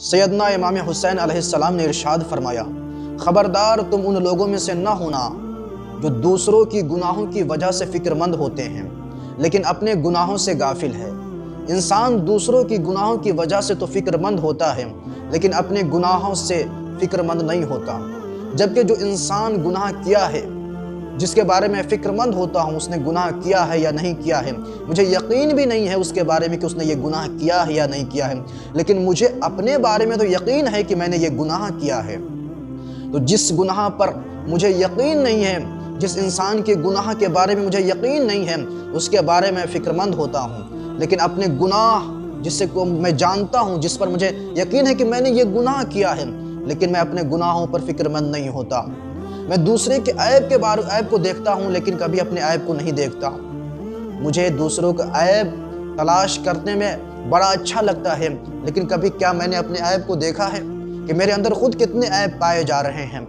سیدنا امام حسین علیہ السلام نے ارشاد فرمایا، خبردار تم ان لوگوں میں سے نہ ہونا جو دوسروں کی گناہوں کی وجہ سے فکر مند ہوتے ہیں لیکن اپنے گناہوں سے غافل ہے۔ انسان دوسروں کی گناہوں کی وجہ سے تو فکر مند ہوتا ہے لیکن اپنے گناہوں سے فکر مند نہیں ہوتا، جبکہ جو انسان گناہ کیا ہے، جس کے بارے میں فکر مند ہوتا ہوں اس نے گناہ کیا ہے یا نہیں کیا ہے، مجھے یقین بھی نہیں ہے اس کے بارے میں کہ اس نے یہ گناہ کیا ہے یا نہیں کیا ہے، لیکن مجھے اپنے بارے میں تو یقین ہے کہ میں نے یہ گناہ کیا ہے۔ تو جس گناہ پر مجھے یقین نہیں ہے، جس انسان کے گناہ کے بارے میں مجھے یقین نہیں ہے، اس کے بارے میں فکر مند ہوتا ہوں، لیکن اپنے گناہ جس کو میں جانتا ہوں، جس پر مجھے یقین ہے کہ میں نے یہ گناہ کیا ہے، لیکن میں اپنے گناہوں پر فکر مند نہیں ہوتا۔ میں دوسرے کے عیب کو دیکھتا ہوں لیکن کبھی اپنے عیب کو نہیں دیکھتا۔ مجھے دوسروں کا عیب تلاش کرنے میں بڑا اچھا لگتا ہے، لیکن کبھی کیا میں نے اپنے عیب کو دیکھا ہے کہ میرے اندر خود کتنے عیب پائے جا رہے ہیں؟